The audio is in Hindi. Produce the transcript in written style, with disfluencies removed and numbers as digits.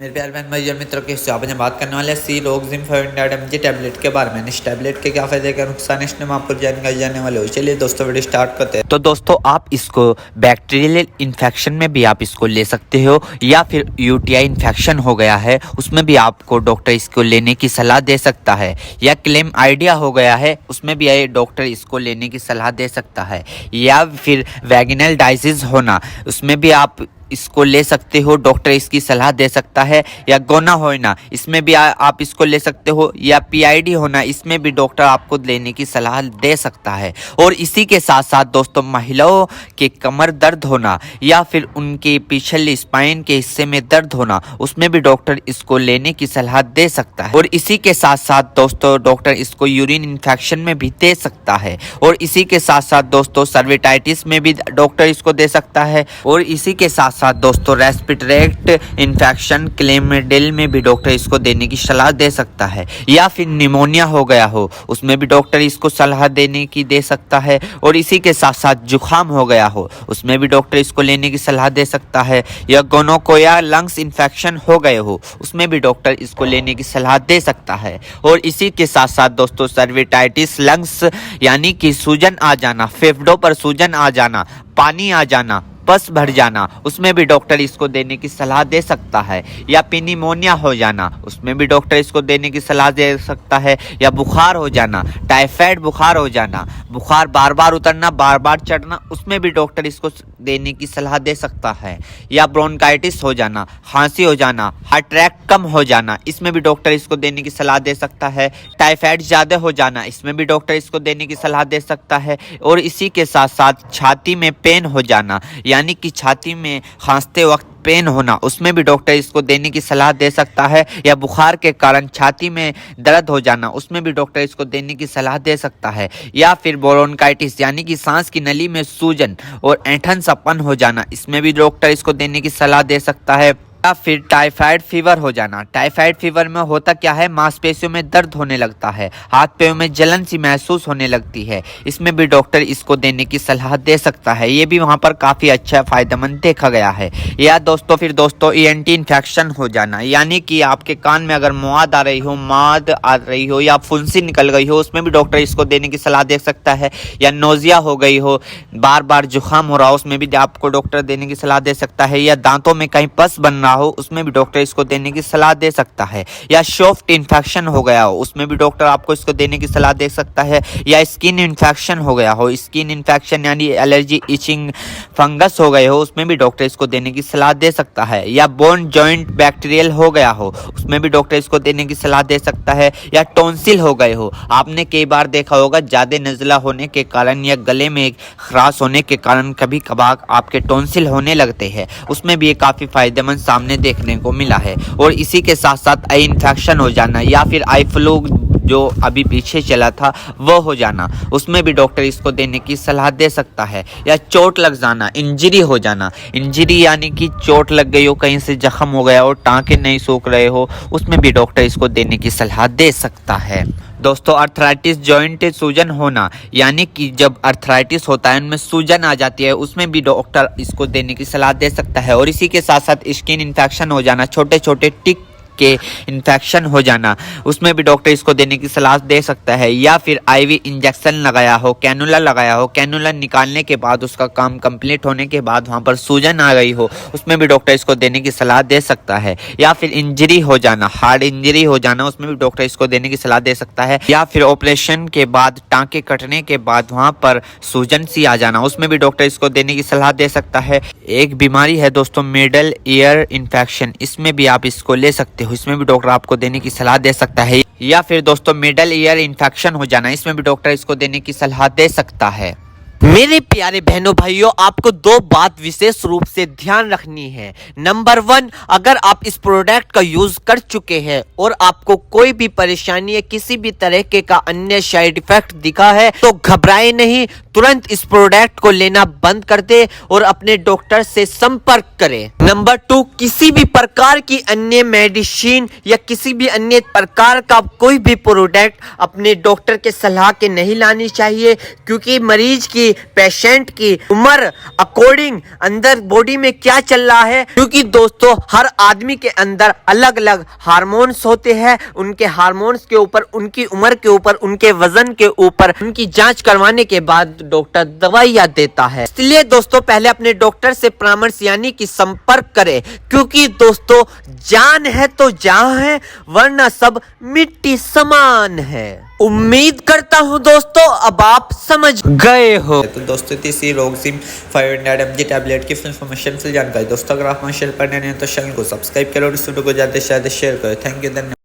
मेरे प्यारे बहन भाई और मित्रों के हिस्से आज हम बात करने वाले हैं सी रोगजिम 500 mg टैबलेट के बारे में। इस टैबलेट के क्या फायदे क्या नुकसान है, इसमें हम आपको जानकारी जाने वाले हो। चलिए दोस्तों वीडियो स्टार्ट करते हैं। तो दोस्तों आप इसको बैक्टीरियल इन्फेक्शन में भी आप इसको ले सकते हो, या फिर यूटीआई इन्फेक्शन हो गया है उसमें भी आपको डॉक्टर इसको लेने की सलाह दे सकता है, या क्लेम आइडिया हो गया है उसमें भी डॉक्टर इसको लेने की सलाह दे सकता है, या फिर वैगिनल डाइसिस होना उसमें भी आप इसको ले सकते हो, डॉक्टर इसकी सलाह दे सकता है, या गोना होना इसमें भी आप इसको ले सकते हो, या पीआईडी होना इसमें भी डॉक्टर आपको लेने की सलाह दे सकता है। और इसी के साथ साथ दोस्तों महिलाओं के कमर दर्द होना या फिर उनके पिछले स्पाइन के हिस्से में दर्द होना उसमें भी डॉक्टर इसको लेने की सलाह दे सकता है। और इसी के साथ साथ दोस्तों डॉक्टर इसको यूरिन इन्फेक्शन में भी दे सकता है। और इसी के साथ साथ दोस्तों सर्विटाइटिस में भी डॉक्टर इसको दे सकता है। और इसी के साथ साथ दोस्तों रेस्पिरेटरी इन्फेक्शन क्लेमिडिल में भी डॉक्टर इसको देने की सलाह दे सकता है, या फिर निमोनिया हो गया हो उसमें भी डॉक्टर इसको सलाह देने की दे सकता है। और इसी के साथ साथ जुखाम हो गया हो उसमें भी डॉक्टर इसको लेने की सलाह दे सकता है, या गोनोकोया लंग्स इन्फेक्शन हो गए हो उसमें भी डॉक्टर इसको लेने की सलाह दे सकता है। और इसी के साथ साथ दोस्तों सर्विटाइटिस लंग्स यानी कि सूजन आ जाना, फेफड़ों पर सूजन आ जाना, पानी आ जाना, पस भर जाना उसमें भी डॉक्टर इसको देने की सलाह दे सकता है, या निमोनिया हो जाना उसमें भी डॉक्टर इसको देने की सलाह दे सकता है, या बुखार हो जाना, टाइफाइड बुखार हो जाना, बुखार बार बार उतरना बार बार चढ़ना उसमें भी डॉक्टर इसको देने की सलाह दे सकता है, या ब्रोंकाइटिस हो जाना, खांसी हो जाना, हार्ट अटैक कम हो जाना इसमें भी डॉक्टर इसको देने की सलाह दे सकता है, टाइफाइड ज़्यादा हो जाना इसमें भी डॉक्टर इसको देने की सलाह दे सकता है। और इसी के साथ साथ छाती में पेन हो जाना यानी कि छाती में खांसते वक्त पेन होना उसमें भी डॉक्टर इसको देने की सलाह दे सकता है, या बुखार के कारण छाती में दर्द हो जाना उसमें भी डॉक्टर इसको देने की सलाह दे सकता है, या फिर ब्रोंकाइटिस यानी कि सांस की नली में सूजन और ऐंठन सपन हो जाना इसमें भी डॉक्टर इसको देने की सलाह दे सकता है, या फिर टाइफाइड फीवर हो जाना। टाइफाइड फीवर में होता क्या है, मांसपेशियों में दर्द होने लगता है, हाथ पैरों में जलन सी महसूस होने लगती है, इसमें भी डॉक्टर इसको देने की सलाह दे सकता है। ये भी वहाँ पर काफ़ी अच्छा फायदेमंद देखा गया है। या दोस्तों फिर दोस्तों ईएनटी इन्फेक्शन हो जाना यानी कि आपके कान में अगर मौद आ रही हो या फुंसी निकल गई हो उसमें भी डॉक्टर इसको देने की सलाह दे सकता है, या नोजिया हो गई हो, बार बार जुकाम हो रहा हो उसमें भी आपको डॉक्टर देने की सलाह दे सकता है, या दांतों में कहीं पस बन रहा हो उसमें भी डॉक्टर इसको देने की सलाह दे सकता है, या सॉफ्ट इन्फेक्शन हो गया हो उसमें भी डॉक्टर आपको इसको देने की सलाह दे सकता है, या स्किन इन्फेक्शन हो गया हो, स्किन इन्फेक्शन यानी एलर्जी इचिंग फंगस हो गए हो उसमें भी डॉक्टर इसको देने की सलाह दे सकता है, या बोन जॉइंट बैक्टीरियल हो गया हो उसमें भी डॉक्टर इसको देने की सलाह दे सकता है, या टॉन्सिल हो गए हो। आपने कई बार देखा होगा ज़्यादा नज़ला होने के कारण या गले में खराश होने के कारण कभी कभार आपके टॉन्सिल होने लगते हैं उसमें भी ये काफ़ी फायदेमंद सामने देखने को मिला है। और इसी के साथ साथ आई इन्फेक्शन हो जाना या फिर आई फ्लू जो अभी पीछे चला था वो हो जाना उसमें भी डॉक्टर इसको देने की सलाह दे सकता है, या चोट लग जाना, इंजरी हो जाना, इंजरी यानी कि चोट लग गई हो, कहीं से जख्म हो गया हो, टांके नहीं सूख रहे हो उसमें भी डॉक्टर इसको देने की सलाह दे सकता है। दोस्तों अर्थराइटिस जॉइंट सूजन होना यानी कि जब अर्थराइटिस होता है उनमें सूजन आ जाती है उसमें भी डॉक्टर इसको देने की सलाह दे सकता है। और इसी के साथ साथ स्किन इन्फेक्शन हो जाना, छोटे छोटे टिक के इन्फेक्शन हो जाना उसमें भी डॉक्टर इसको देने की सलाह दे सकता है, या फिर आईवी इंजेक्शन लगाया हो, कैनुला लगाया हो, कैनुला निकालने के बाद उसका काम कंप्लीट होने के बाद वहाँ पर सूजन आ गई हो उसमें भी डॉक्टर इसको देने की सलाह दे सकता है, या फिर इंजरी हो जाना, हार्ड इंजरी हो जाना उसमें भी डॉक्टर इसको देने की सलाह दे सकता है, या फिर ऑपरेशन के बाद टाँके कटने के बाद वहाँ पर सूजन सी आ जाना उसमें भी डॉक्टर इसको देने की सलाह दे सकता है। एक बीमारी है दोस्तों मिडल ईयर इन्फेक्शन, इसमें भी आप इसको ले सकते हो, इसमें भी डॉक्टर आपको देने की सलाह दे सकता है, या फिर दोस्तों मिडल ईयर इन्फेक्शन हो जाना इसमें भी डॉक्टर इसको देने की सलाह दे सकता है। मेरे प्यारे बहनों भाइयों, आपको दो बात विशेष रूप से ध्यान रखनी है। नंबर 1, अगर आप इस प्रोडक्ट का यूज कर चुके हैं और आपको कोई भी परेशानी या किसी भी तरह के का अन्य साइड इफेक्ट दिखा है तो घबराए नहीं, तुरंत इस प्रोडक्ट को लेना बंद कर दे और अपने डॉक्टर से संपर्क करें। नंबर 2, किसी भी प्रकार की अन्य मेडिसिन या किसी भी अन्य प्रकार का कोई भी प्रोडक्ट अपने डॉक्टर के सलाह के नहीं लानी चाहिए, क्योंकि मरीज की, पेशेंट की उम्र अकॉर्डिंग अंदर बॉडी में क्या चल रहा है, क्योंकि दोस्तों हर आदमी के अंदर अलग अलग हार्मोन्स होते हैं। उनके हार्मोन्स के ऊपर, उनकी उम्र के ऊपर, उनके वजन के ऊपर उनकी जांच करवाने के बाद डॉक्टर दवाइयां देता है। इसलिए दोस्तों पहले अपने डॉक्टर से परामर्श यानी कि संपर्क करें, क्योंकि दोस्तों जान है तो जहां है, वरना सब मिट्टी समान है। उम्मीद करता हूं दोस्तों अब आप समझ गए हो। तो दोस्तों तीसरी रोगजिम 500 mg टैबलेट की फुल इन्फॉर्मेशन, फुल जानकारी दोस्तों अगर आप हमारे चैनल पर नए हैं तो चैनल को सब्सक्राइब करो और इस वीडियो को ज़्यादा से ज़्यादा शेयर करो। थैंक यू, धन्यवाद।